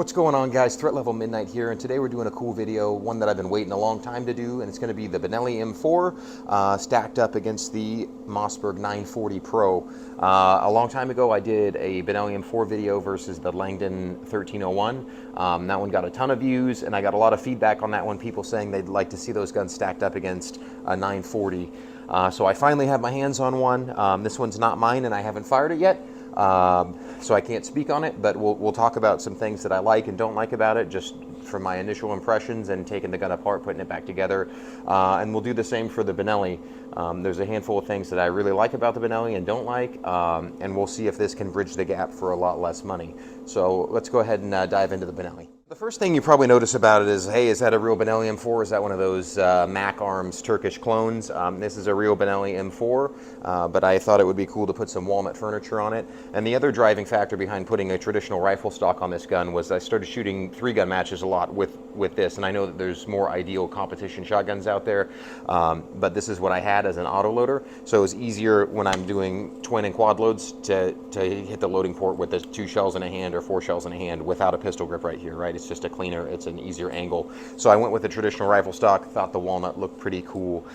What's going on, guys? Threat Level Midnight here, and today we're doing a cool video, one that I've been waiting a long time to do, and it's going to be the Benelli M4 stacked up against the Mossberg 940 Pro. A long time ago, I did a Benelli M4 video versus the Langdon 1301. That one got a ton of views, and I got a lot of feedback on that one, people saying they'd like to see those guns stacked up against a 940. So I finally have my hands on one. This one's not mine, and I haven't fired it yet. So I can't speak on it, but we'll talk about some things that I like and don't like about it, just from my initial impressions and taking the gun apart, putting it back together. And we'll do the same for the Benelli. There's a handful of things that I really like about the Benelli and don't like, and we'll see if this can bridge the gap for a lot less money. So let's go ahead and dive into the Benelli. The first thing you probably notice about it is, hey, is that a real Benelli M4? Is that one of those Mac Arms Turkish clones? This is a real Benelli M4, but I thought it would be cool to put some walnut furniture on it. And the other driving factor behind putting a traditional rifle stock on this gun was I started shooting 3-gun matches a lot with this, and I know that there's more ideal competition shotguns out there, but this is what I had as an autoloader, so it was easier when I'm doing twin and quad loads to hit the loading port with the 2 shells in a hand or 4 shells in a hand without a pistol grip right here, right? It's just a cleaner, it's an easier angle. So I went with the traditional rifle stock, thought the walnut looked pretty cool.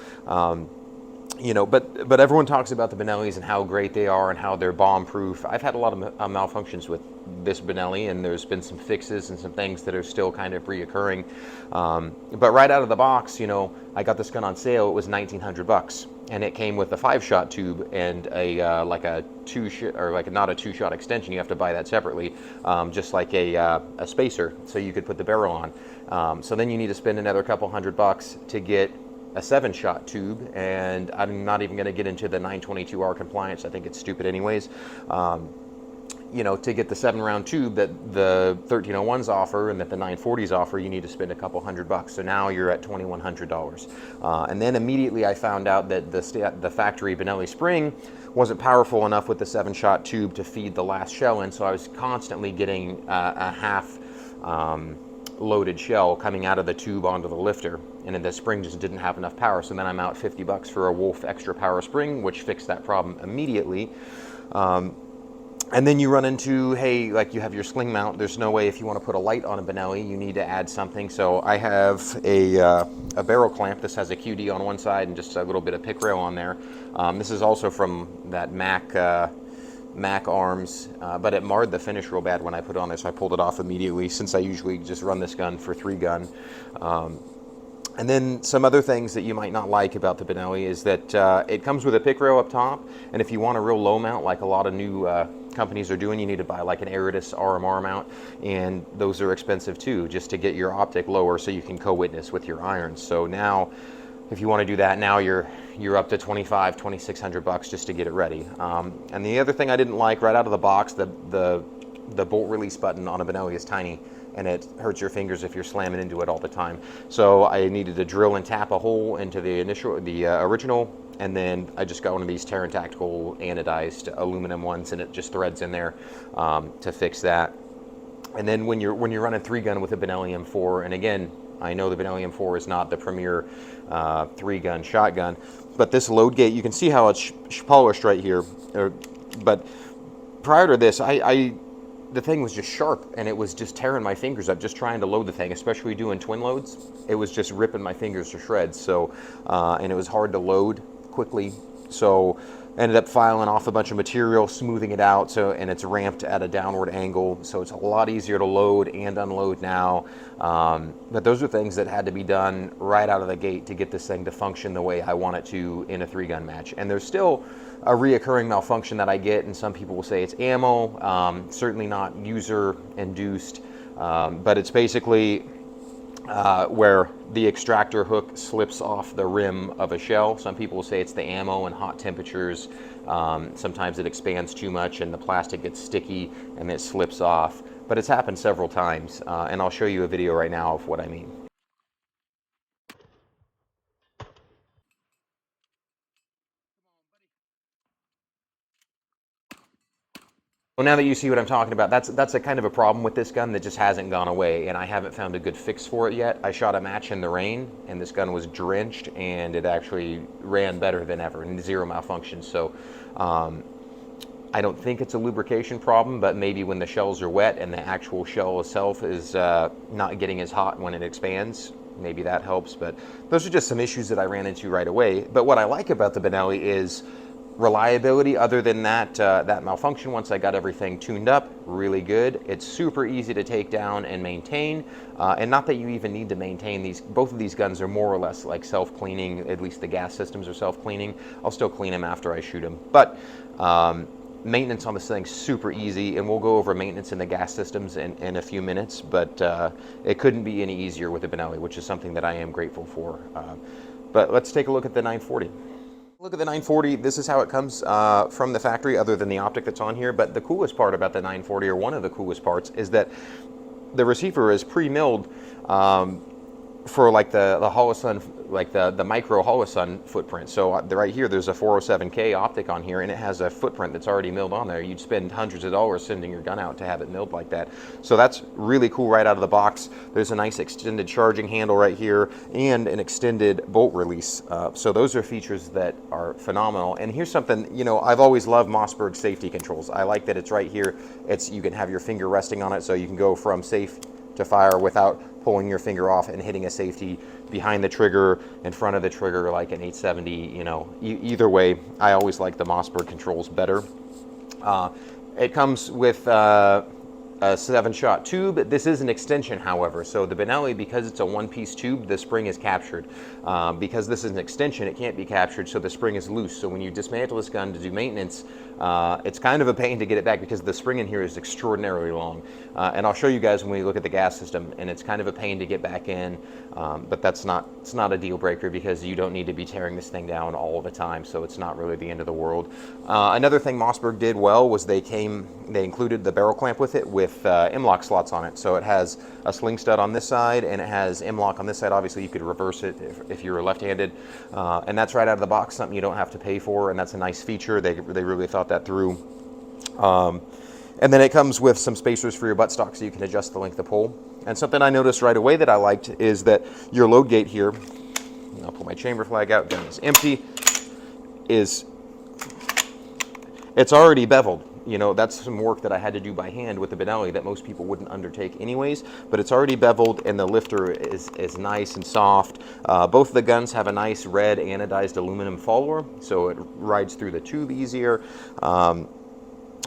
You know, but everyone talks about the Benellis and how great they are and how they're bomb-proof. I've had a lot of malfunctions with this Benelli, and there's been some fixes and some things that are still kind of reoccurring. But right out of the box, you know, I got this gun on sale. It was $1,900, and it came with a 5-shot tube and a like a 2-shot, or like not a 2-shot extension. You have to buy that separately, just like a spacer, so you could put the barrel on. So then you need to spend another couple $100 to get a 7-shot tube, and I'm not even going to get into the 922R compliance. I think it's stupid anyways. You know, to get the 7-round tube that the 1301s offer and that the 940s offer, you need to spend a couple $100. So now you're at $2,100. And then immediately I found out that the factory Benelli spring wasn't powerful enough with the 7-shot tube to feed the last shell in, so I was constantly getting a half loaded shell coming out of the tube onto the lifter, and then the spring just didn't have enough power. So then I'm out $50 for a Wolf extra power spring, which fixed that problem immediately. And then you run into, hey, like you have your sling mount. There's no way, if you want to put a light on a Benelli, you need to add something. So I have a barrel clamp. This has a QD on one side and just a little bit of pick rail on there. This is also from that Mac Arms, but it marred the finish real bad when I put it on there, so I pulled it off immediately, since I usually just run this gun for 3-gun. And then some other things that you might not like about the Benelli is that it comes with a pick rail up top, and if you want a real low mount, like a lot of new companies are doing, you need to buy like an Eritis RMR mount, and those are expensive too, just to get your optic lower so you can co-witness with your irons. So now, if you want to do that, now you're up to $2,600 just to get it ready. And the other thing I didn't like right out of the box, the bolt release button on a Benelli is tiny, and it hurts your fingers if you're slamming into it all the time. So I needed to drill and tap a hole into the original, and then I just got one of these Terran Tactical anodized aluminum ones, and it just threads in there to fix that. And then when you're running 3-gun with a Benelli M4, and again, I know the Benelli M4 is not the premier 3-gun shotgun, but this load gate, you can see how it's polished right here. But prior to this, the thing was just sharp, and it was just tearing my fingers up just trying to load the thing, especially doing twin loads. It was just ripping my fingers to shreds. So, and it was hard to load quickly. So ended up filing off a bunch of material, smoothing it out, and it's ramped at a downward angle, so it's a lot easier to load and unload now. But those are things that had to be done right out of the gate to get this thing to function the way I want it to in a 3-gun match. And there's still a reoccurring malfunction that I get, and some people will say it's ammo, certainly not user induced, but it's basically where the extractor hook slips off the rim of a shell. Some people will say it's the ammo and hot temperatures. Sometimes it expands too much and the plastic gets sticky and it slips off. But it's happened several times, and I'll show you a video right now of what I mean. Well, now that you see what I'm talking about, that's a kind of a problem with this gun that just hasn't gone away, and I haven't found a good fix for it yet. I shot a match in the rain, and this gun was drenched, and it actually ran better than ever, and 0 malfunctions. So I don't think it's a lubrication problem, but maybe when the shells are wet and the actual shell itself is not getting as hot when it expands, maybe that helps. But those are just some issues that I ran into right away. But what I like about the Benelli is reliability. Other than that, that malfunction, once I got everything tuned up, really good. It's super easy to take down and maintain, and not that you even need to maintain these. Both of these guns are more or less like self-cleaning. At least the gas systems are self-cleaning. I'll still clean them after I shoot them, but maintenance on this thing's super easy, and we'll go over maintenance in the gas systems in a few minutes, but it couldn't be any easier with the Benelli, which is something that I am grateful for. But let's take a look at the 940. Look at the 940. This is how it comes from the factory, other than the optic that's on here. But the coolest part about the 940, or one of the coolest parts, is that the receiver is pre-milled for like the Holosun, like the micro Holosun footprint. So right here, there's a 407K optic on here, and it has a footprint that's already milled on there. You'd spend hundreds of dollars sending your gun out to have it milled like that. So that's really cool right out of the box. There's a nice extended charging handle right here and an extended bolt release. So those are features that are phenomenal. And here's something, you know, I've always loved Mossberg safety controls. I like that it's right here. You can have your finger resting on it, so you can go from safe to fire without pulling your finger off and hitting a safety behind the trigger, in front of the trigger, like an 870. You know, either way, I always like the Mossberg controls better. It comes with a 7-shot tube. This is an extension, however. So the Benelli, because it's a one-piece tube, the spring is captured. Because this is an extension, it can't be captured, so the spring is loose. So when you dismantle this gun to do maintenance, it's kind of a pain to get it back because the spring in here is extraordinarily long. And I'll show you guys when we look at the gas system, and it's kind of a pain to get back in, but it's not a deal breaker because you don't need to be tearing this thing down all the time, so it's not really the end of the world. Another thing Mossberg did well was they included the barrel clamp with it with M-lock slots on it. So it has a sling stud on this side and it has M-lock on this side. Obviously you could reverse it if you're left-handed, and that's right out of the box, something you don't have to pay for, and that's a nice feature. They really thought that through. And then it comes with some spacers for your buttstock so you can adjust the length of pull. And something I noticed right away that I liked is that your load gate here, I'll pull my chamber flag out, gun is empty, it's already beveled. You know, that's some work that I had to do by hand with the Benelli that most people wouldn't undertake anyways, but it's already beveled, and the lifter is nice and soft. Both of the guns have a nice red anodized aluminum follower, so it rides through the tube easier.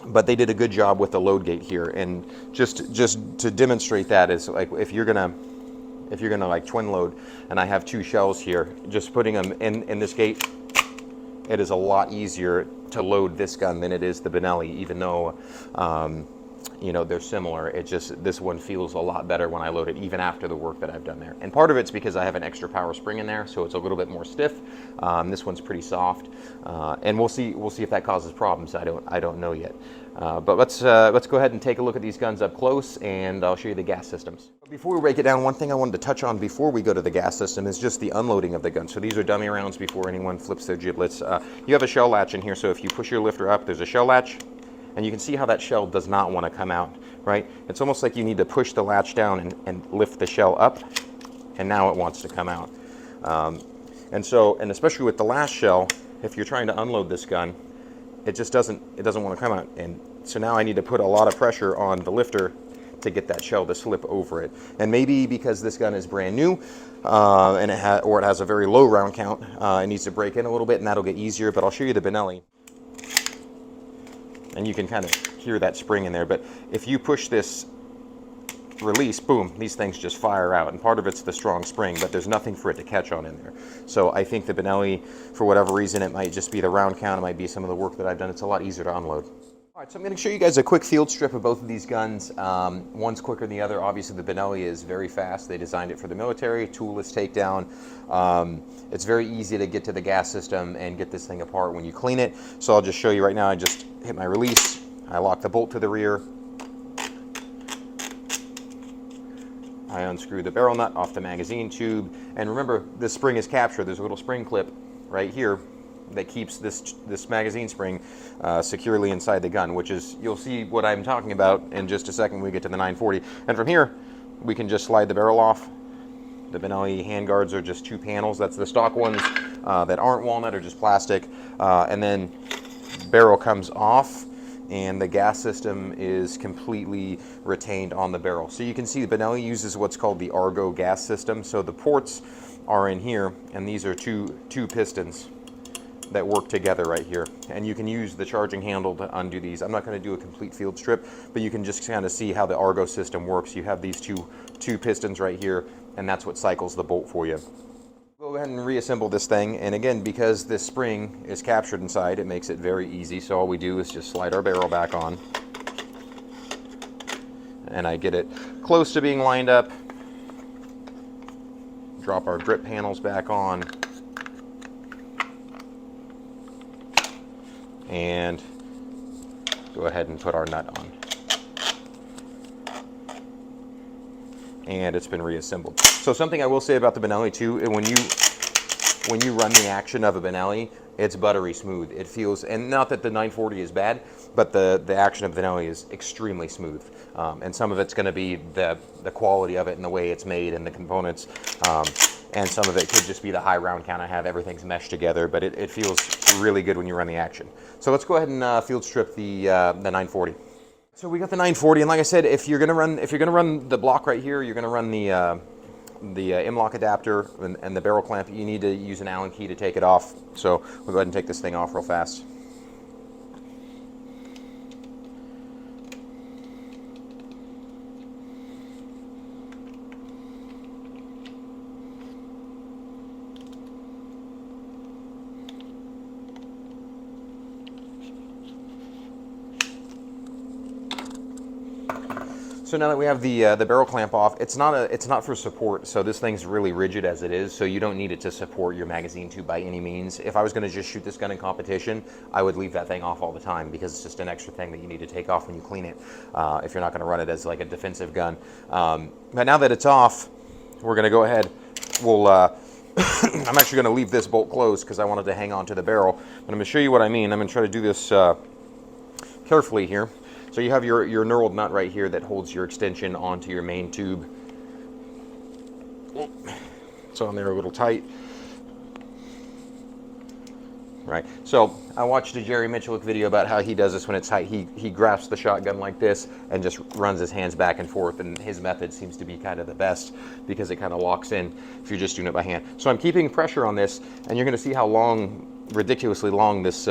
But they did a good job with the load gate here, and just to demonstrate that is like if you're gonna like twin load, and I have 2 shells here, just putting them in this gate, it is a lot easier to load this gun than it is the Benelli, even though you know, they're similar. This one feels a lot better when I load it, even after the work that I've done there. And part of it's because I have an extra power spring in there, so it's a little bit more stiff. This one's pretty soft, and we'll see if that causes problems. I don't know yet. But let's go ahead and take a look at these guns up close, and I'll show you the gas systems. Before we break it down, one thing I wanted to touch on before we go to the gas system is just the unloading of the gun. So these are dummy rounds before anyone flips their giblets. You have a shell latch in here, so if you push your lifter up, there's a shell latch. And you can see how that shell does not want to come out, right? It's almost like you need to push the latch down and lift the shell up, and now it wants to come out. And especially with the last shell, if you're trying to unload this gun, it doesn't want to come out. And so now I need to put a lot of pressure on the lifter to get that shell to slip over it. And maybe because this gun is brand new, and it has a very low round count, it needs to break in a little bit, and that'll get easier. But I'll show you the Benelli. And you can kind of hear that spring in there, but if you push this release, boom, these things just fire out, and part of it's the strong spring, but there's nothing for it to catch on in there. So I think the Benelli, for whatever reason, it might just be the round count, it might be some of the work that I've done, it's a lot easier to unload. All right, so I'm going to show you guys a quick field strip of both of these guns. One's quicker than the other. Obviously, the Benelli is very fast. They designed it for the military, toolless takedown. It's very easy to get to the gas system and get this thing apart when you clean it. So I'll just show you right now. I just hit my release. I lock the bolt to the rear. I unscrew the barrel nut off the magazine tube. And remember, this spring is captured. There's a little spring clip right here that keeps this magazine spring securely inside the gun, which is, you'll see what I'm talking about in just a second when we get to the 940. And from here, we can just slide the barrel off. The Benelli handguards are just 2 panels. That's the stock ones that aren't walnut or just plastic. And then barrel comes off, and the gas system is completely retained on the barrel. So you can see the Benelli uses what's called the Argo gas system. So the ports are in here, and these are two pistons that work together right here. And you can use the charging handle to undo these. I'm not going to do a complete field strip, but you can just kind of see how the Argo system works. You have these two pistons right here, and that's what cycles the bolt for you. Go ahead and reassemble this thing, and again, because this spring is captured inside, it makes it very easy. So all we do is just slide our barrel back on, and I get it close to being lined up. Drop our grip panels back on, and go ahead and put our nut on. And it's been reassembled. So something I will say about the Benelli too, when you run the action of a Benelli, it's buttery smooth. It feels, and not that the 940 is bad, but the action of the Benelli is extremely smooth. And some of it's going to be the quality of it and the way it's made and the components. And some of it could just be the high round count I have. Everything's meshed together, but it feels really good when you run the action. So let's go ahead and field strip the 940. So we got the 940, and like I said, if you're gonna run the block right here, you're gonna run the M-lock adapter and the barrel clamp. You need to use an Allen key to take it off. So we'll go ahead and take this thing off real fast. So now that we have the barrel clamp off, it's not for support. So this thing's really rigid as it is. So you don't need it to support your magazine tube by any means. If I was going to just shoot this gun in competition, I would leave that thing off all the time because it's just an extra thing that you need to take off when you clean it. If you're not going to run it as like a defensive gun. But now that it's off, we're going to go ahead. We'll. I'm actually going to leave this bolt closed because I wanted to hang on to the barrel. But I'm going to show you what I mean. I'm going to try to do this carefully here. So you have your knurled nut right here that holds your extension onto your main tube. It's on there a little tight. Right, so I watched a Jerry Mitchell video about how he does this when it's tight. He grasps the shotgun like this and just runs his hands back and forth, and his method seems to be kind of the best because it kind of locks in if you're just doing it by hand. So I'm keeping pressure on this, and you're going to see how long, ridiculously long, this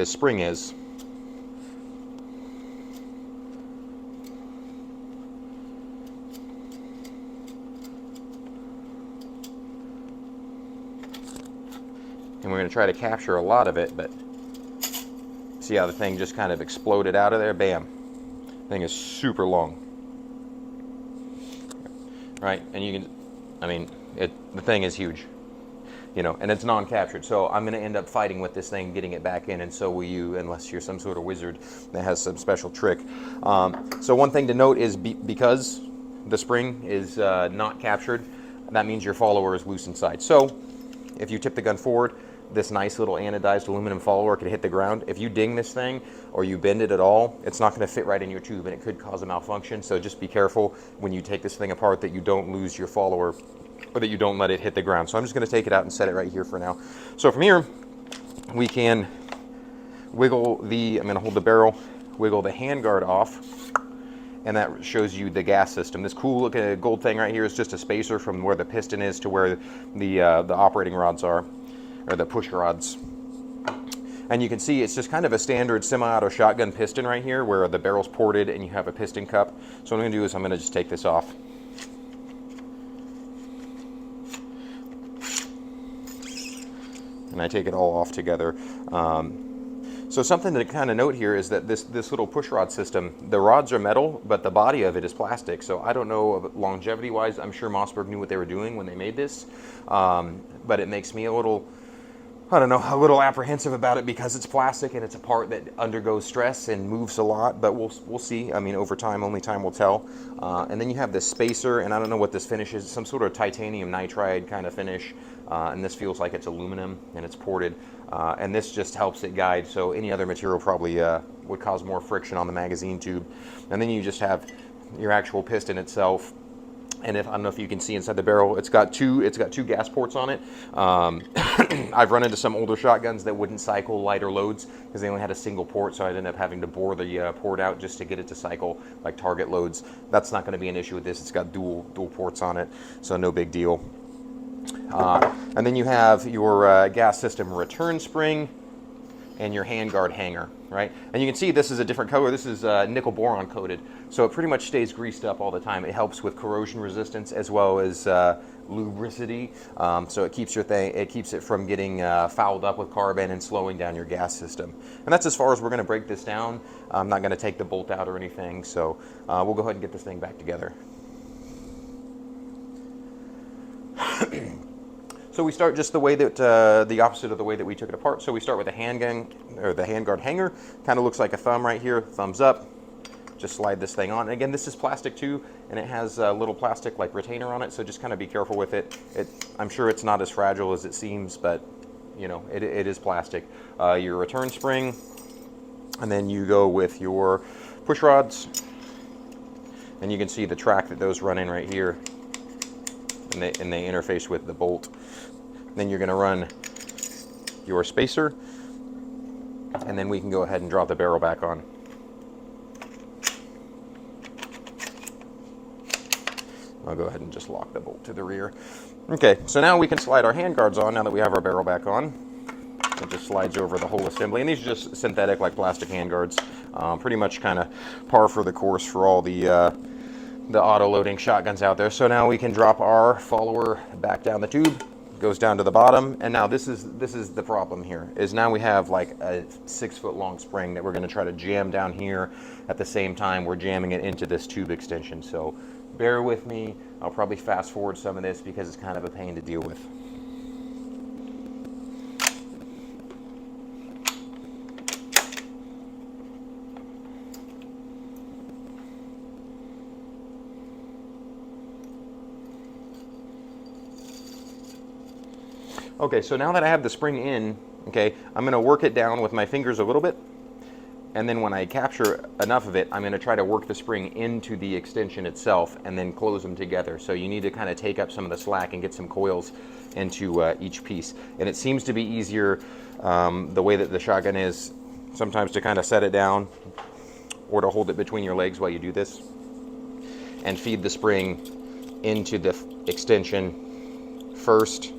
spring is. And we're going to try to capture a lot of it, but see how the thing just kind of exploded out of there? Bam. The thing is super long. Right? And you can, I mean, the thing is huge. You know, and it's non-captured. So I'm going to end up fighting with this thing, getting it back in, and so will you, unless you're some sort of wizard that has some special trick. So one thing to note is because the spring is not captured, that means your follower is loose inside. So if you tip the gun forward, this nice little anodized aluminum follower could hit the ground. If you ding this thing or you bend it at all, it's not going to fit right in your tube, and it could cause a malfunction. So just be careful when you take this thing apart that you don't lose your follower, or that you don't let it hit the ground. So I'm just going to take it out and set it right here for now. So from here, we can wiggle I'm going to hold the barrel, wiggle the handguard off, and that shows you the gas system. This cool looking gold thing right here is just a spacer from where the piston is to where the operating rods are, or the push rods. And you can see it's just kind of a standard semi-auto shotgun piston right here where the barrel's ported and you have a piston cup. So what I'm going to do is I'm going to just take this off. And I take it all off together. So something to kind of note here is that this little push rod system, the rods are metal, but the body of it is plastic. So I don't know longevity-wise. I'm sure Mossberg knew what they were doing when they made this, but it makes me a little, I don't know, a little apprehensive about it because it's plastic and it's a part that undergoes stress and moves a lot. But we'll see. I mean, over time, only time will tell. And then you have this spacer, and I don't know what this finish is. Some sort of titanium nitride kind of finish. And this feels like it's aluminum and it's ported. And this just helps it guide, so any other material probably would cause more friction on the magazine tube. And then you just have your actual piston itself. And if I don't know if you can see inside the barrel, it's got two gas ports on it. I've run into some older shotguns that wouldn't cycle lighter loads because they only had a single port, so I ended up having to bore the port out just to get it to cycle like target loads. That's not going to be an issue with this. It's got dual ports on it, so no big deal. And then you have your gas system return spring and your handguard hanger, right? And you can see this is a different color. This is nickel boron coated, so it pretty much stays greased up all the time. It helps with corrosion resistance as well as lubricity. So it keeps it from getting fouled up with carbon and slowing down your gas system. And that's as far as we're going to break this down. I'm not going to take the bolt out or anything, so we'll go ahead and get this thing back together. So we start just the way that, the opposite of the way that we took it apart. So we start with the handgun, or the handguard hanger. Kind of looks like a thumb right here, thumbs up. Just slide this thing on. And again, this is plastic too, and it has a little plastic like retainer on it, so just kind of be careful with it. I'm sure it's not as fragile as it seems, but you know, it is plastic. Your return spring, and then you go with your push rods. And you can see the track that those run in right here, and they interface with the bolt. Then you're going to run your spacer, and then we can go ahead and drop the barrel back on. I'll go ahead and just lock the bolt to the rear. Okay, so now we can slide our handguards on now that we have our barrel back on. It just slides over the whole assembly, and these are just synthetic like plastic handguards. Pretty much kind of par for the course for all the auto-loading shotguns out there. So now we can drop our follower back down the tube. Goes down to the bottom, and now this is the problem here, is now we have like a 6-foot long spring that we're going to try to jam down here at the same time we're jamming it into this tube extension. So bear with me, I'll probably fast forward some of this because it's kind of a pain to deal with. Okay, so now that I have the spring in, okay, I'm going to work it down with my fingers a little bit, and then when I capture enough of it, I'm going to try to work the spring into the extension itself and then close them together. So you need to kind of take up some of the slack and get some coils into each piece. And it seems to be easier the way that the shotgun is sometimes to kind of set it down or to hold it between your legs while you do this and feed the spring into the extension first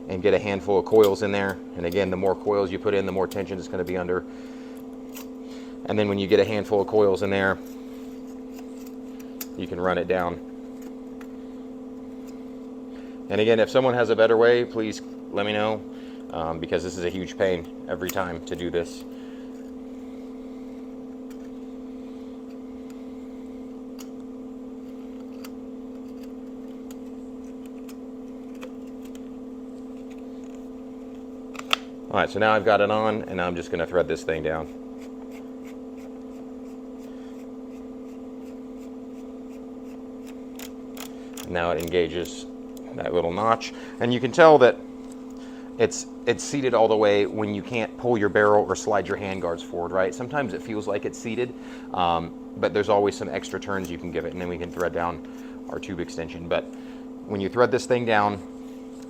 and get a handful of coils in there. And again, the more coils you put in, the more tension it's going to be under. And then when you get a handful of coils in there, you can run it down. And again, if someone has a better way, please let me know, because this is a huge pain every time to do this. All right, so now I've got it on, and now I'm just going to thread this thing down. And now it engages that little notch, and you can tell that it's seated all the way when you can't pull your barrel or slide your handguards forward, right? Sometimes it feels like it's seated, but there's always some extra turns you can give it, and then we can thread down our tube extension. But when you thread this thing down,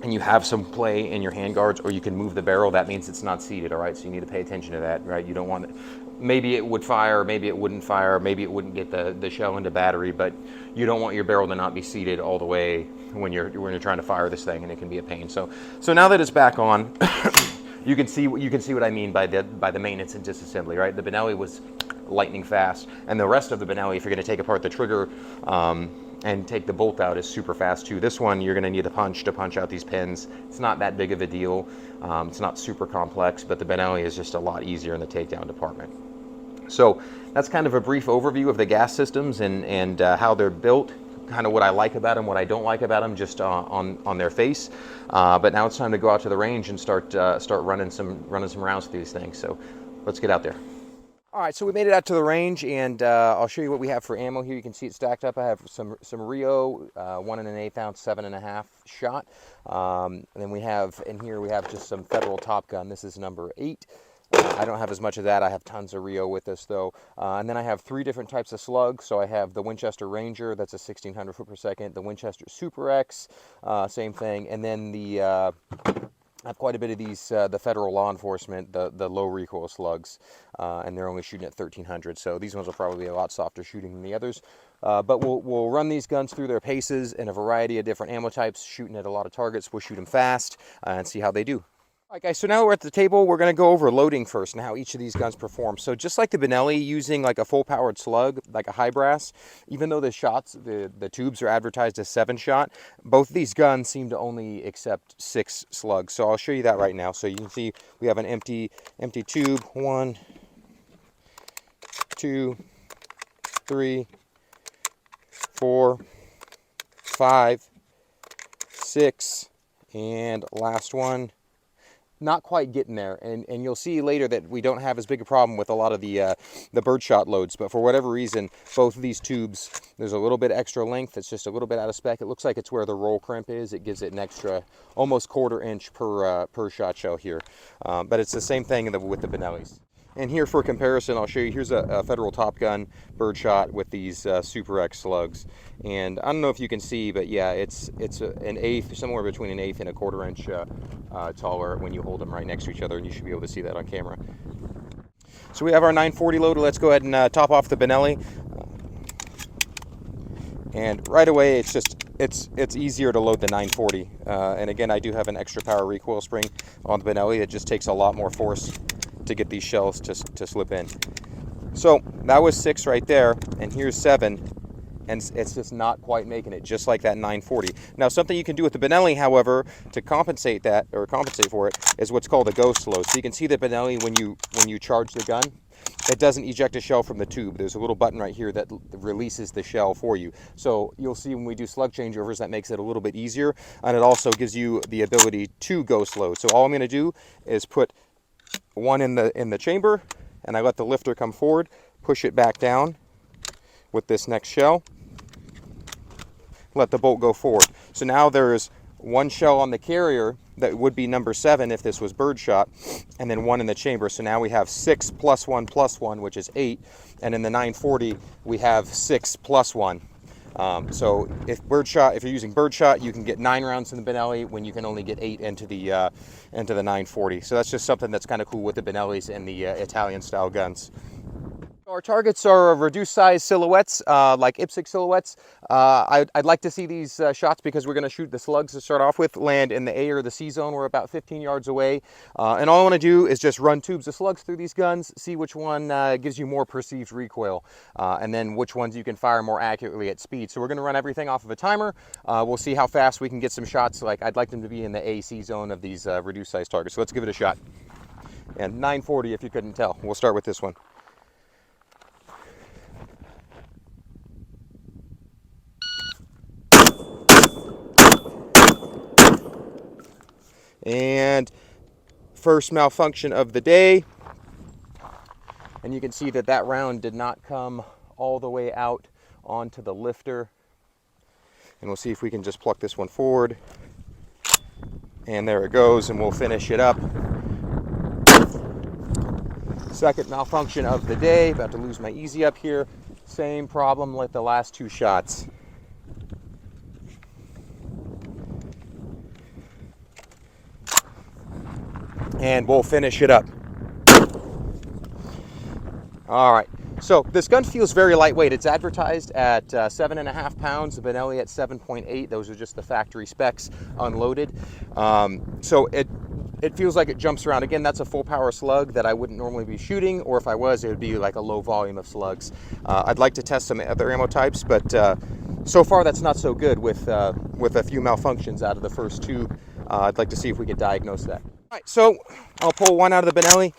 and you have some play in your handguards, or you can move the barrel, that means it's not seated, all right? So you need to pay attention to that, right? You don't want it, maybe it would fire, maybe it wouldn't fire, maybe it wouldn't get the shell into battery, but you don't want your barrel to not be seated all the way when you're trying to fire this thing, and it can be a pain. So now that it's back on, you can see what I mean by the maintenance and disassembly, right? The Benelli was lightning fast, and the rest of the Benelli, if you're going to take apart the trigger and take the bolt out, is super fast too. This one, you're going to need a punch to punch out these pins. It's not that big of a deal. It's not super complex, but the Benelli is just a lot easier in the takedown department. So that's kind of a brief overview of the gas systems and how they're built, kind of what I like about them, what I don't like about them, just on their face. But now it's time to go out to the range and start running some rounds through these things. So let's get out there. All right, so we made it out to the range, and I'll show you what we have for ammo here. You can see it stacked up. I have some Rio 1 1/8 ounce 7.5 shot, and then we have in here just some Federal Top Gun. This is number 8. I don't have as much of that. I have tons of Rio with this though. And then I have 3 different types of slugs. So I have the Winchester Ranger, that's a 1600 foot per second. The Winchester Super X, same thing. And then the I have quite a bit of these, the federal law enforcement, the low recoil slugs, and they're only shooting at 1300. So these ones will probably be a lot softer shooting than the others. But we'll run these guns through their paces in a variety of different ammo types, shooting at a lot of targets. We'll shoot them fast and see how they do. All right, guys, so now we're at the table. We're going to go over loading first and how each of these guns perform. So just like the Benelli, using like a full-powered slug, like a high brass, even though the shots, the tubes are advertised as 7-shot, both of these guns seem to only accept 6 slugs. So I'll show you that right now. So you can see we have an empty tube. 1, 2, 3, 4, 5, 6, and last one. Not quite getting there, and you'll see later that we don't have as big a problem with a lot of the birdshot loads, but for whatever reason, both of these tubes, there's a little bit extra length. It's just a little bit out of spec. It looks like it's where the roll crimp is. It gives it an extra, almost 1/4 inch per shot shell here, but it's the same thing with the Benellis. And here for comparison, I'll show you, here's a Federal Top Gun birdshot with these Super X slugs. And I don't know if you can see, but yeah, it's an eighth, somewhere between an eighth and a 1/4 inch taller when you hold them right next to each other, and you should be able to see that on camera. So we have our 940 loader. Let's go ahead and top off the Benelli. And right away, it's easier to load the 940. And again, I do have an extra power recoil spring on the Benelli. It just takes a lot more force to get these shells to slip in. So that was 6 right there, and here's 7, and it's just not quite making it, just like that 940. Now, something you can do with the Benelli, however, to compensate that, or compensate for it, is what's called a ghost load. So you can see the Benelli, when you charge the gun, it doesn't eject a shell from the tube. There's a little button right here that releases the shell for you. So you'll see when we do slug changeovers, that makes it a little bit easier, and it also gives you the ability to ghost load. So all I'm going to do is put one in the chamber, and I let the lifter come forward, push it back down with this next shell, let the bolt go forward. So now there's 1 shell on the carrier that would be number 7 if this was birdshot, and then 1 in the chamber. So now we have 6 plus 1, which is 8, and in the 940 we have 6 plus 1. So if you're using birdshot, you can get 9 rounds in the Benelli when you can only get 8 into the 940. So that's just something that's kind of cool with the Benellis and the Italian style guns. Our targets are reduced size silhouettes, like IPSC silhouettes. I'd like to see these shots, because we're going to shoot the slugs to start off with, land in the A or the C zone. We're about 15 yards away. And all I want to do is just run tubes of slugs through these guns, see which one gives you more perceived recoil, and then which ones you can fire more accurately at speed. So we're going to run everything off of a timer. We'll see how fast we can get some shots. Like, I'd like them to be in the A-C zone of these reduced size targets. So let's give it a shot. And 940, if you couldn't tell. We'll start with this one. And first malfunction of the day, and you can see that that round did not come all the way out onto the lifter. And we'll see if we can just pluck this one forward, and there it goes, and we'll finish it up. Second malfunction of the day, about to lose my easy up here. Same problem like the last 2 shots. And we'll finish it up. All right, so this gun feels very lightweight. It's advertised at 7.5 pounds, the Benelli at 7.8. Those are just the factory specs unloaded. So it feels like it jumps around. Again, that's a full power slug that I wouldn't normally be shooting, or if I was, it would be like a low volume of slugs. I'd like to test some other ammo types, but so far that's not so good with a few malfunctions out of the first tube. I'd like to see if we could diagnose that. All right, so I'll pull one out of the Benelli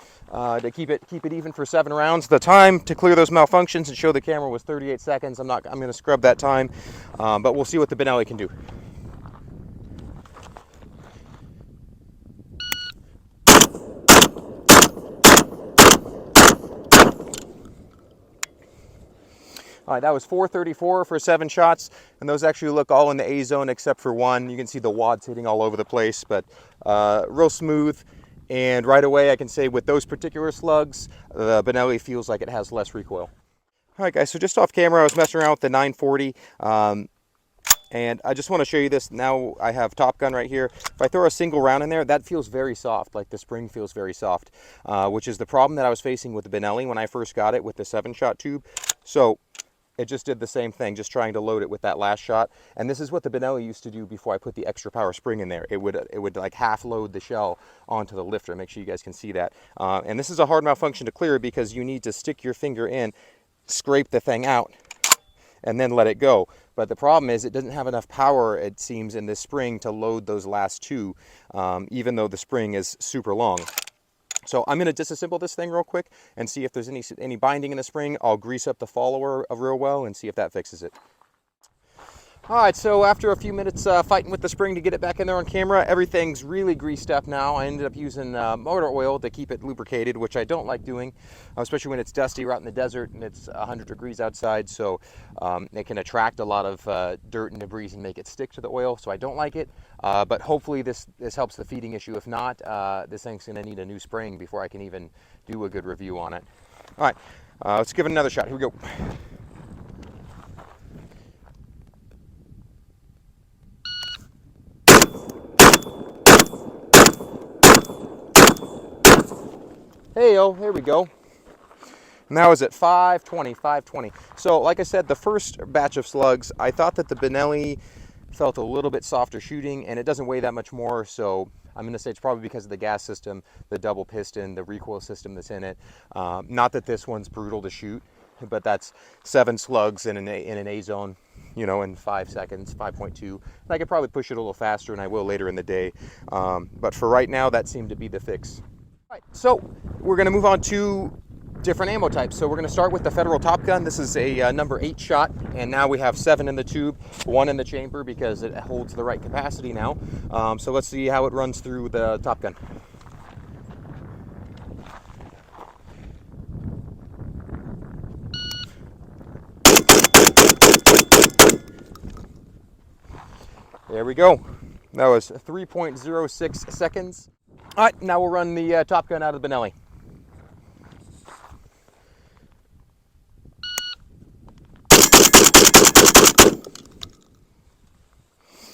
to keep it even for 7 rounds. The time to clear those malfunctions and show the camera was 38 seconds. I'm going to scrub that time, but we'll see what the Benelli can do. All right, that was 434 for 7 shots, and those actually look all in the A zone except for one. You can see the wads hitting all over the place, but real smooth. And right away I can say with those particular slugs, the Benelli feels like it has less recoil. All right guys, so just off camera I was messing around with the 940. And I just want to show you this. Now I have Top Gun right here. If I throw a single round in there, that feels very soft, like the spring feels very soft, which is the problem that I was facing with the Benelli when I first got it with the 7-shot tube. So it just did the same thing, just trying to load it with that last shot. And this is what the Benelli used to do before I put the extra power spring in there. It would like half load the shell onto the lifter. Make sure you guys can see that. And this is a hard malfunction to clear because you need to stick your finger in, scrape the thing out, and then let it go. But the problem is it doesn't have enough power, it seems, in this spring to load those last two, even though the spring is super long. So I'm going to disassemble this thing real quick and see if there's any binding in the spring. I'll grease up the follower real well and see if that fixes it. All right, so after a few minutes fighting with the spring to get it back in there on camera, everything's really greased up now. I ended up using motor oil to keep it lubricated, which I don't like doing, especially when it's dusty. We're out in the desert and it's 100 degrees outside, so it can attract a lot of dirt and debris and make it stick to the oil, so I don't like it. But hopefully this helps the feeding issue. If not, this thing's gonna need a new spring before I can even do a good review on it. All right, let's give it another shot. Here we go. Hey-o, here we go. And that was at 520, 520. So like I said, the first batch of slugs, I thought that the Benelli felt a little bit softer shooting, and it doesn't weigh that much more, so I'm going to say it's probably because of the gas system, the double piston, the recoil system that's in it. Not that this one's brutal to shoot, but that's 7 slugs in an A zone, you know, in 5 seconds, 5.2. And I could probably push it a little faster, and I will later in the day. But for right now, that seemed to be the fix. All right, so we're going to move on to different ammo types. So we're going to start with the Federal Top Gun. This is a number 8 shot, and now we have 7 in the tube, 1 in the chamber because it holds the right capacity now. So let's see how it runs through the Top Gun. There we go. That was 3.06 seconds. All right, now we'll run the Top Gun out of the Benelli.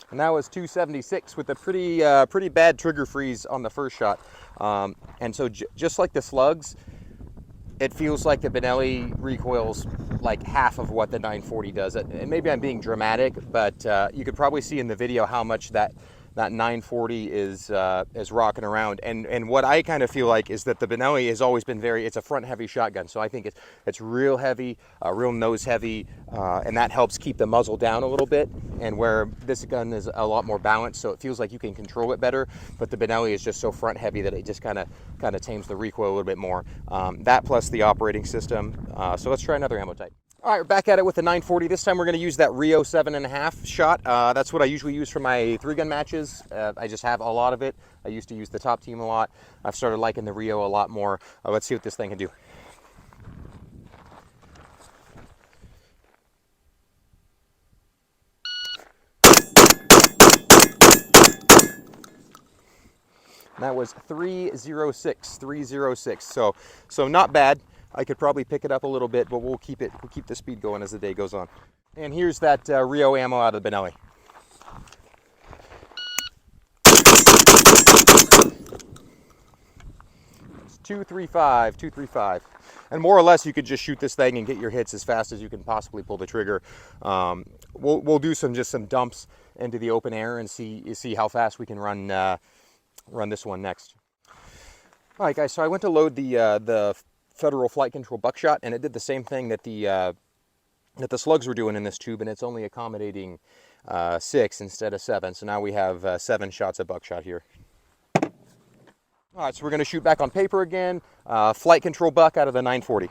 And that was 276 with a pretty bad trigger freeze on the first shot. And so just like the slugs, it feels like the Benelli recoils like half of what the 940 does. And maybe I'm being dramatic, but you could probably see in the video how much that 940 is rocking around. And what I kind of feel like is that the Benelli has always been it's a front heavy shotgun. So I think it's real heavy, real nose heavy, and that helps keep the muzzle down a little bit. And where this gun is a lot more balanced, so it feels like you can control it better. But the Benelli is just so front heavy that it just kind of tames the recoil a little bit more. That plus the operating system. So let's try another ammo type. All right, we're back at it with the 940. This time we're going to use that Rio 7.5 shot. That's what I usually use for my 3-gun matches. I just have a lot of it. I used to use the Top Team a lot. I've started liking the Rio a lot more. Let's see what this thing can do. That was 306, 306. So not bad. I could probably pick it up a little bit, but we'll keep the speed going as the day goes on. And here's that Rio ammo out of the Benelli. It's 235, 235. And more or less, you could just shoot this thing and get your hits as fast as you can possibly pull the trigger. We'll do just some dumps into the open air and see how fast we can run this one next. All right, guys. So I went to load the Federal Flight Control buckshot, and it did the same thing that the slugs were doing in this tube, and it's only accommodating 6 instead of 7. So now we have 7 shots of buckshot here. All right, so we're going to shoot back on paper again. Flight Control buck out of the 940.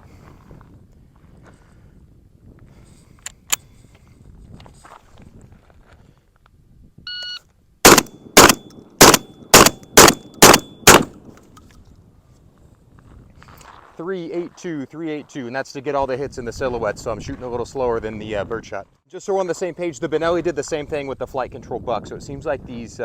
382, 382, and that's to get all the hits in the silhouette, so I'm shooting a little slower than the birdshot. Just so we're on the same page, the Benelli did the same thing with the flight control buck, so it seems like these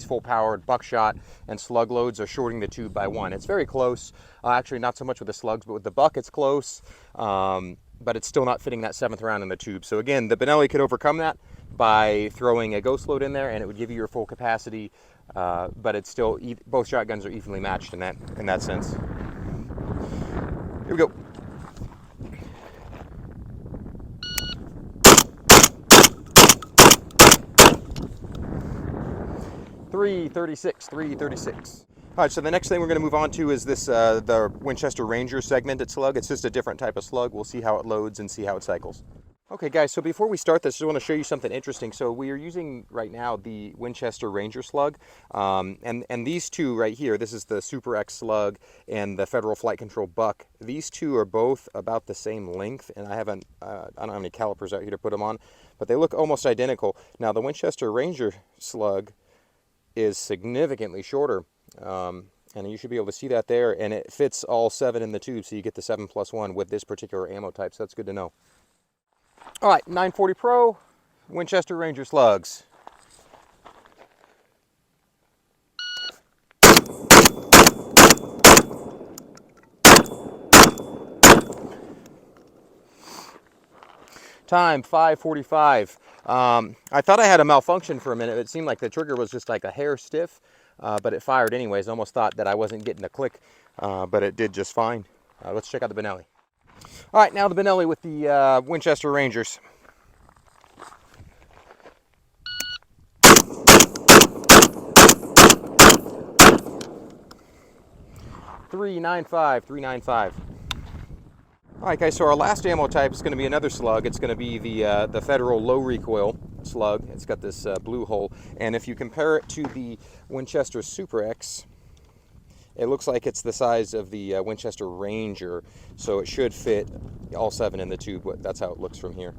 full-powered buckshot and slug loads are shorting the tube by 1. It's very close, actually not so much with the slugs, but with the buck it's close, but it's still not fitting that 7th round in the tube. So again, the Benelli could overcome that by throwing a ghost load in there, and it would give you your full capacity, but it's still, both shotguns are evenly matched in that sense. Here we go. .336, .336. All right, so the next thing we're going to move on to is this, the Winchester Ranger segmented slug. It's just a different type of slug. We'll see how it loads and see how it cycles. Okay guys, so before we start this, I just want to show you something interesting. So we are using right now the Winchester Ranger slug, and these two right here, this is the Super X slug and the Federal Flight Control buck. These two are both about the same length, and I don't have any calipers out here to put them on, but they look almost identical. Now the Winchester Ranger slug is significantly shorter, and you should be able to see that there, and it fits all 7 in the tube, so you get the 7+1 with this particular ammo type, so that's good to know. All right, 940 Pro, Winchester Ranger slugs. Time 5:45. I thought I had a malfunction for a minute. It seemed like the trigger was just like a hair stiff, but it fired anyways. I almost thought that I wasn't getting a click, but it did just fine. Let's check out the Benelli. All right, now the Benelli with the Winchester Rangers. .395, .395. All right, guys. So our last ammo type is going to be another slug. It's going to be the Federal low recoil slug. It's got this blue hole, and if you compare it to the Winchester Super X, it looks like it's the size of the Winchester Ranger, so it should fit all 7 in the tube. That's how it looks from here.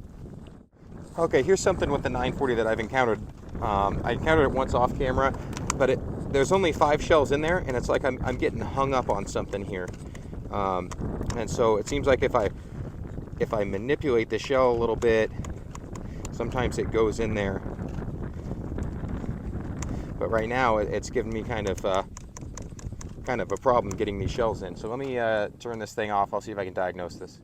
Okay, here's something with the 940 that I've encountered. I encountered it once off camera, but there's only 5 shells in there, and it's like I'm getting hung up on something here. And so it seems like if I manipulate the shell a little bit, sometimes it goes in there. But right now it's giving me kind of a problem getting these shells in. So let me turn this thing off. I'll see if I can diagnose this.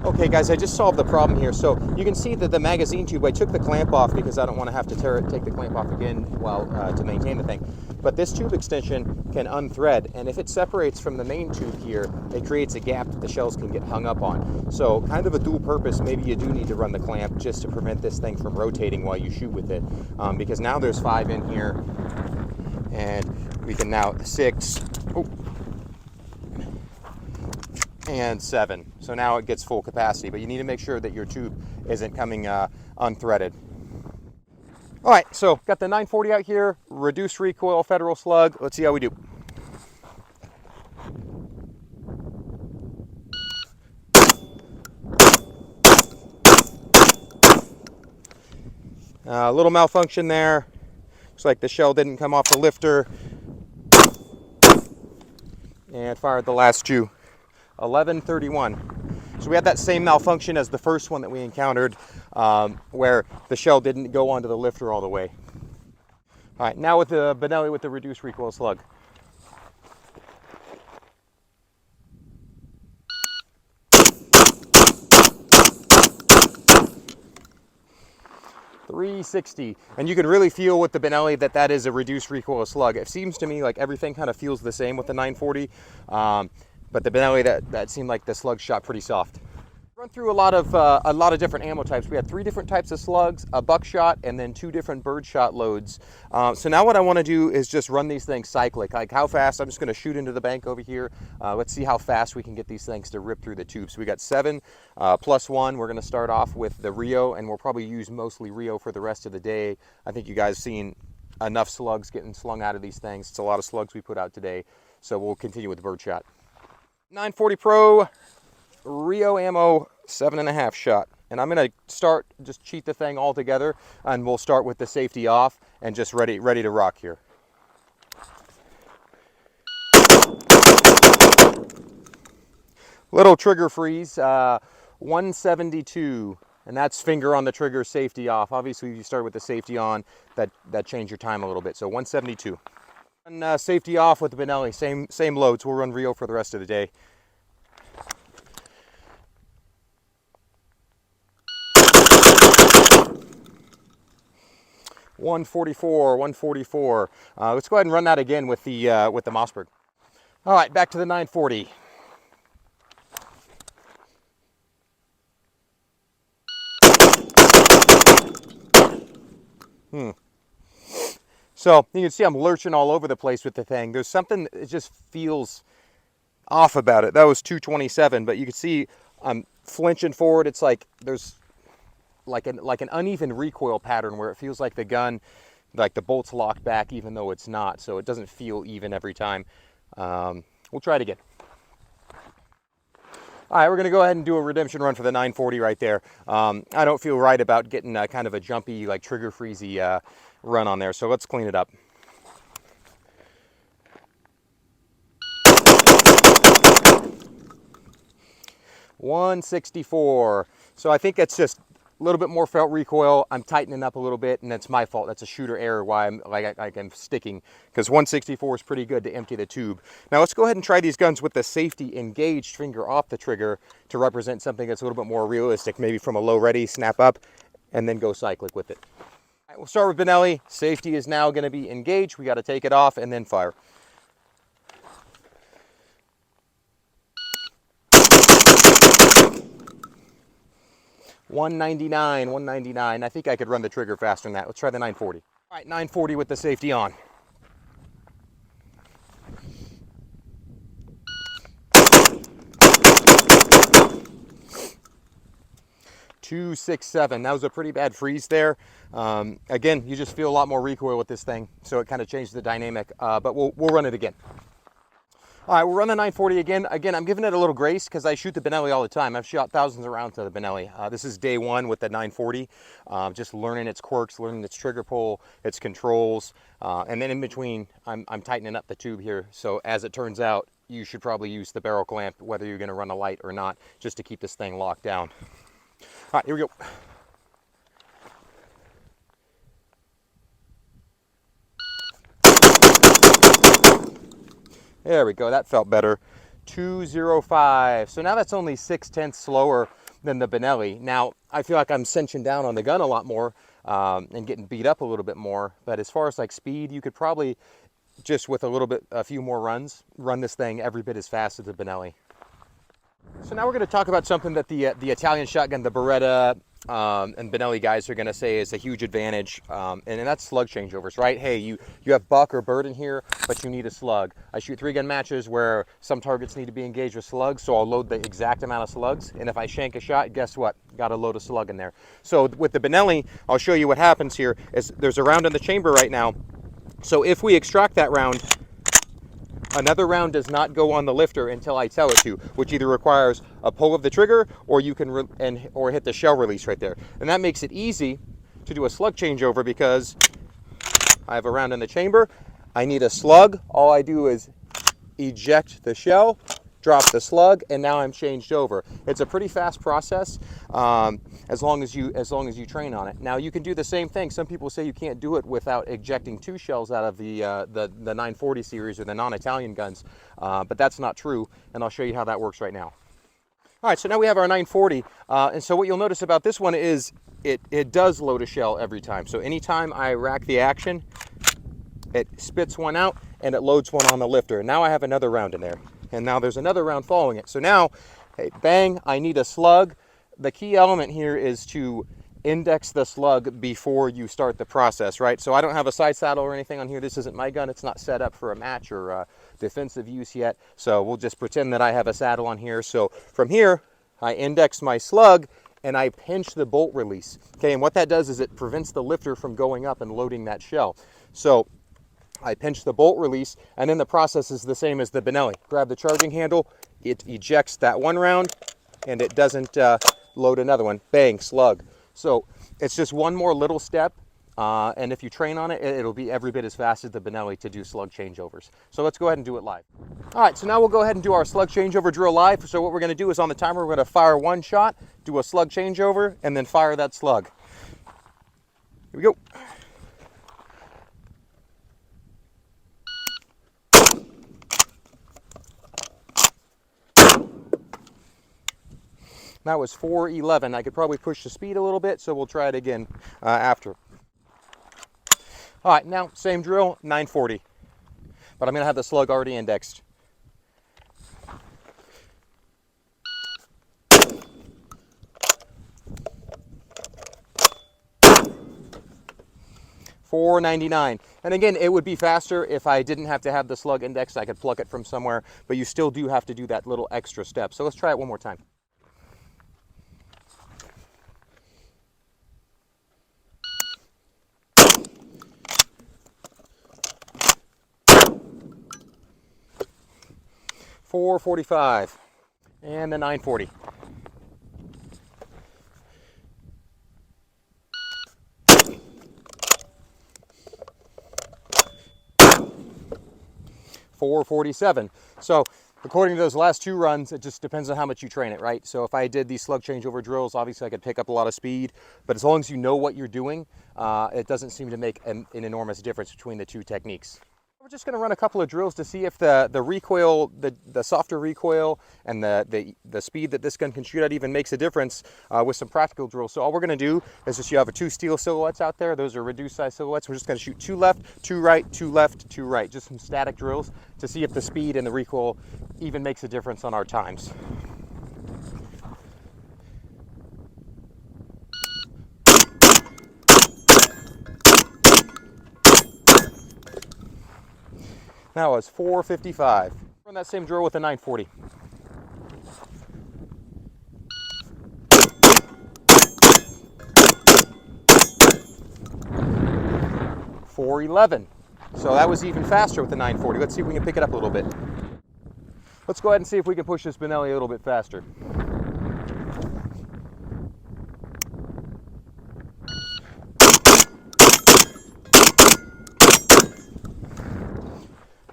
Okay guys, I just solved the problem here. So you can see that the magazine tube, I took the clamp off because I don't want to have to take the clamp off again to maintain the thing. But this tube extension can unthread, and if it separates from the main tube here, it creates a gap that the shells can get hung up on. So kind of a dual purpose, maybe you do need to run the clamp just to prevent this thing from rotating while you shoot with it. Because now there's 5 in here, and we can now 6, and 7. So now it gets full capacity, but you need to make sure that your tube isn't coming unthreaded. All right, so got the 940 out here, reduced recoil Federal slug. Let's see how we do. A little malfunction there. Looks like the shell didn't come off the lifter. And fired the last Jew. 11:31. So we had that same malfunction as the first one that we encountered, where the shell didn't go onto the lifter all the way. All right, now with the Benelli with the reduced recoil slug. .360, and you can really feel with the Benelli that is a reduced recoil slug. It seems to me like everything kind of feels the same with the 940. But the Benelli, that seemed like the slug shot pretty soft. Run through a lot of different ammo types. We had 3 different types of slugs, a buckshot, and then 2 different birdshot loads. So now what I want to do is just run these things cyclic. Like how fast, I'm just going to shoot into the bank over here. Let's see how fast we can get these things to rip through the tube. So we got 7 +1. We're going to start off with the Rio, and we'll probably use mostly Rio for the rest of the day. I think you guys seen enough slugs getting slung out of these things. It's a lot of slugs we put out today. So we'll continue with the birdshot. 940 Pro Rio ammo 7.5 shot, and I'm gonna just cheat the thing all together, and we'll start with the safety off and just ready to rock here. Little trigger freeze, 172, and that's finger on the trigger, safety off. Obviously, if you start with the safety on, that changed your time a little bit. So 172. And safety off with the Benelli, same loads. We'll run Rio for the rest of the day. $144. Let's go ahead and run that again with the Mossberg. All right, back to the 940. So you can see I'm lurching all over the place with the thing. There's something that just feels off about it. That was 227, but you can see I'm flinching forward. It's like there's like an uneven recoil pattern where it feels like the gun, like the bolt's locked back even though it's not. So it doesn't feel even every time. We'll try it again. All right, we're going to go ahead and do a redemption run for the 940 right there. I don't feel right about getting kind of a jumpy, like trigger freezy run on there, so let's clean it up. $164. So I think it's just a little bit more felt recoil. I'm tightening up a little bit, and that's my fault. That's a shooter error why I'm sticking, because 164 is pretty good to empty the tube. Now let's go ahead and try these guns with the safety engaged finger off the trigger to represent something that's a little bit more realistic, maybe from a low ready, snap up, and then go cyclic with it. All right, we'll start with Benelli. Safety is now going to be engaged. We got to take it off and then fire. $199. I think I could run the trigger faster than that. Let's try the 940. All right, 940 with the safety on. $267. That was a pretty bad freeze there. Again, you just feel a lot more recoil with this thing, so it kind of changed the dynamic. But we'll run it again. All right, we'll run the 940 again. Again, I'm giving it a little grace because I shoot the Benelli all the time. I've shot thousands of rounds of the Benelli. This is day one with the 940, just learning its quirks, learning its trigger pull, its controls, and then in between, I'm tightening up the tube here. So as it turns out, you should probably use the barrel clamp, whether you're going to run a light or not, just to keep this thing locked down. All right, here we go. There we go, that felt better. 205. So now that's only 6/10 slower than the Benelli. Now, I feel like I'm cinching down on the gun a lot more and getting beat up a little bit more. But as far as like speed, you could probably just with a few more runs, run this thing every bit as fast as the Benelli. So now we're going to talk about something that the Italian shotgun, the Beretta and Benelli guys are going to say is a huge advantage, and that's slug changeovers, right? Hey, you have buck or bird in here, but you need a slug. I shoot 3-gun matches where some targets need to be engaged with slugs, so I'll load the exact amount of slugs, and if I shank a shot, guess what? Got a load of slug in there. So with the Benelli, I'll show you what happens here. Is there's a round in the chamber right now, so if we extract that round, another round does not go on the lifter until I tell it to, which either requires a pull of the trigger or you can or hit the shell release right there. And that makes it easy to do a slug changeover because I have a round in the chamber. I need a slug. All I do is eject the shell, drop the slug, and now I'm changed over. It's a pretty fast process as long as you train on it. Now you can do the same thing. Some people say you can't do it without ejecting 2 shells out of the 940 series or the non-Italian guns, but that's not true, and I'll show you how that works right now. All right, so now we have our 940, and so what you'll notice about this one is it does load a shell every time. So anytime I rack the action, it spits one out and it loads one on the lifter. Now I have another round in there. And now there's another round following it. So now, hey, bang, I need a slug. The key element here is to index the slug before you start the process, right? So I don't have a side saddle or anything on here. This isn't my gun. It's not set up for a match or defensive use yet. So we'll just pretend that I have a saddle on here. So from here, I index my slug and I pinch the bolt release. Okay, and what that does is it prevents the lifter from going up and loading that shell. So I pinch the bolt release, and then the process is the same as the Benelli. Grab the charging handle, it ejects that one round, and it doesn't load another one. Bang, slug. So it's just one more little step and if you train on it, it'll be every bit as fast as the Benelli to do slug changeovers. So let's go ahead and do it live. All right, so now we'll go ahead and do our slug changeover drill live. So what we're going to do is on the timer, we're going to fire one shot, do a slug changeover, and then fire that slug. Here we go. That was 411. I could probably push the speed a little bit, so we'll try it again after. All right, now same drill, 940. But I'm going to have the slug already indexed. $4.99. And again, it would be faster if I didn't have to have the slug indexed. I could pluck it from somewhere, but you still do have to do that little extra step. So let's try it one more time. $4.45 and the 940. $4.47. So according to those last two runs, it just depends on how much you train it, right? So if I did these slug changeover drills, obviously I could pick up a lot of speed, but as long as you know what you're doing, it doesn't seem to make an enormous difference between the two techniques. We're just going to run a couple of drills to see if the recoil, the softer recoil, and the speed that this gun can shoot at even makes a difference with some practical drills. So all we're going to do is just, you have two steel silhouettes out there. Those are reduced size silhouettes. We're just going to shoot two left, two right, two left, two right. Just some static drills to see if the speed and the recoil even makes a difference on our times. That was $4.55. Run that same drill with a 940. $4.11. So that was even faster with the 940. Let's see if we can pick it up a little bit. Let's go ahead and see if we can push this Benelli a little bit faster.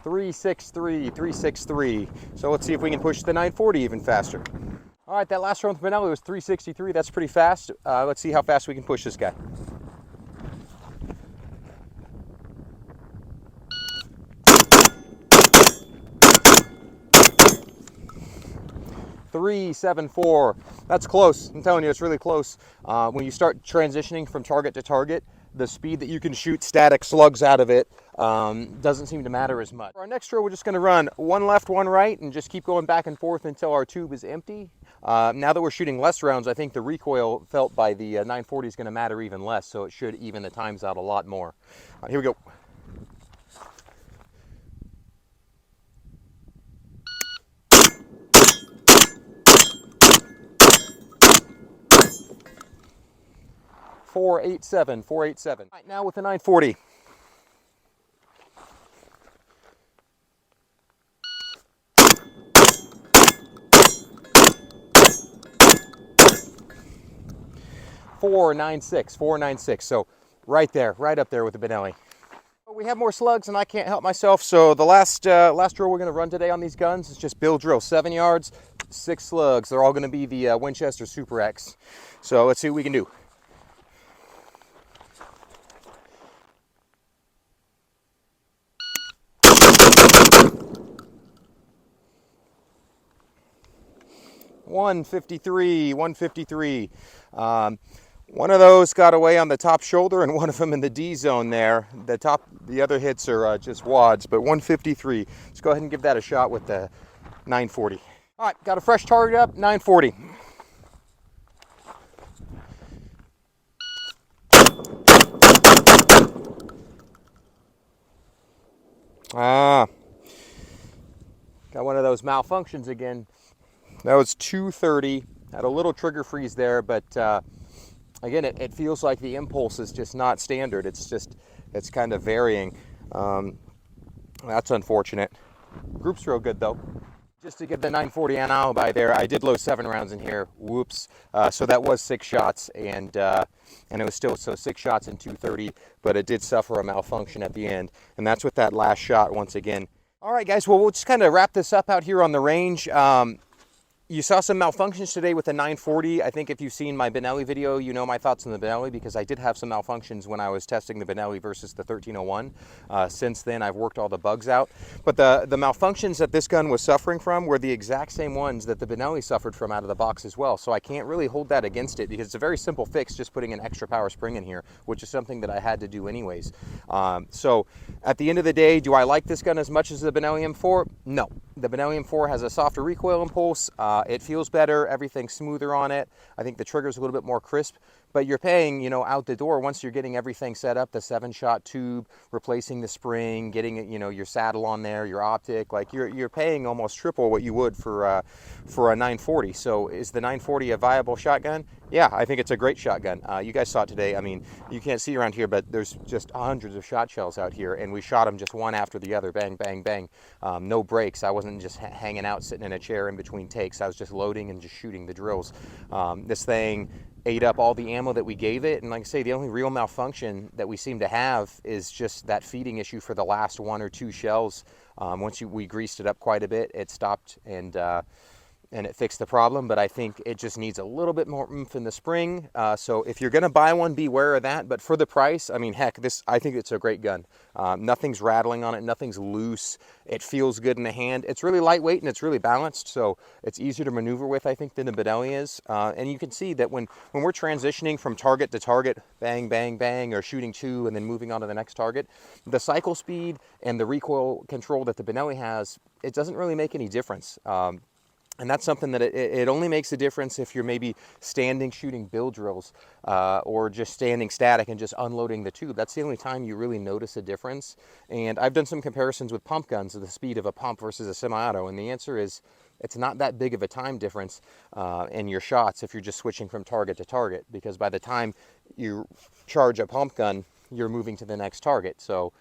$3.63. So let's see if we can push the 940 even faster. All right, that last round with Benelli was $3.63. That's pretty fast. Let's see how fast we can push this guy. $3.74. That's close. I'm telling you, it's really close. When you start transitioning from target to target, the speed that you can shoot static slugs out of it doesn't seem to matter as much. For our next drill, we're just going to run one left, one right, and just keep going back and forth until our tube is empty. Now that we're shooting less rounds, I think the recoil felt by the 940 is going to matter even less, so it should even the times out a lot more. All right, here we go. $4.87. All right, now with the 940. $4.96. So right there, right up there with the Benelli. We have more slugs and I can't help myself. So the last drill we're going to run today on these guns is just bill drill, 7 yards, 6 slugs. They're all going to be the Winchester Super X. So let's see what we can do. $153. One of those got away on the top shoulder and one of them in the D zone there. The other hits are just wads, but 153. Let's go ahead and give that a shot with the 940. All right, got a fresh target up, 940. Got one of those malfunctions again. That was 230. Had a little trigger freeze there, but again, it feels like the impulse is just not standard. It's kind of varying. That's unfortunate. Group's real good though. Just to give the 940 an alibi there, I did load 7 rounds in here. Whoops. So that was 6 shots, and it was still 6 shots in 230, but it did suffer a malfunction at the end, and that's with that last shot once again. All right, guys. Well, we'll just kind of wrap this up out here on the range. You saw some malfunctions today with the 940. I think if you've seen my Benelli video, you know my thoughts on the Benelli, because I did have some malfunctions when I was testing the Benelli versus the 1301. Since then, I've worked all the bugs out. But the malfunctions that this gun was suffering from were the exact same ones that the Benelli suffered from out of the box as well. So I can't really hold that against it, because it's a very simple fix, just putting an extra power spring in here, which is something that I had to do anyways. So at the end of the day, do I like this gun as much as the Benelli M4? No. The Benelli M4 has a softer recoil impulse. It feels better, everything's smoother on it. I think the trigger's a little bit more crisp, but you're paying, you know, out the door once you're getting everything set up, the 7-shot tube, replacing the spring, getting, you know, your saddle on there, your optic, like you're paying almost triple what you would for a 940. So is the 940 a viable shotgun? Yeah, I think it's a great shotgun. You guys saw it today. I mean, you can't see around here, but there's just hundreds of shot shells out here, and we shot them just one after the other, bang, bang, bang. No breaks. I wasn't just hanging out, sitting in a chair in between takes. I was just loading and just shooting the drills. This thing ate up all the ammo that we gave it, and like I say, the only real malfunction that we seem to have is just that feeding issue for the last 1 or 2 shells. Once we greased it up quite a bit, it stopped, and it fixed the problem, but I think it just needs a little bit more oomph in the spring. So if you're gonna buy one, beware of that. But for the price, I mean, heck, I think it's a great gun. Nothing's rattling on it, nothing's loose. It feels good in the hand. It's really lightweight and it's really balanced, so it's easier to maneuver with, I think, than the Benelli is. And you can see that when we're transitioning from target to target, bang, bang, bang, or shooting 2 and then moving on to the next target, the cycle speed and the recoil control that the Benelli has, it doesn't really make any difference. And that's something that it only makes a difference if you're maybe standing shooting bill drills, or just standing static and just unloading the tube. That's the only time you really notice a difference. And I've done some comparisons with pump guns of the speed of a pump versus a semi-auto, and the answer is it's not that big of a time difference in your shots if you're just switching from target to target, because by the time you charge a pump gun, you're moving to the next target. So,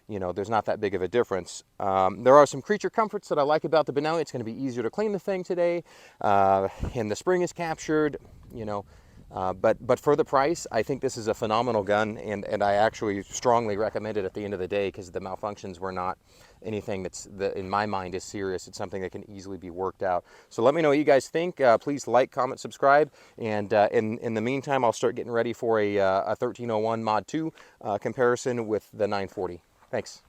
you know, there's not that big of a difference. There are some creature comforts that I like about the Benelli. It's going to be easier to clean the thing today, and the spring is captured, you know. But for the price, I think this is a phenomenal gun, and I actually strongly recommend it at the end of the day, because the malfunctions were not anything in my mind is serious. It's something that can easily be worked out. So let me know what you guys think. Please like, comment, subscribe, and in the meantime, I'll start getting ready for a 1301 Mod 2 comparison with the 940. Thanks.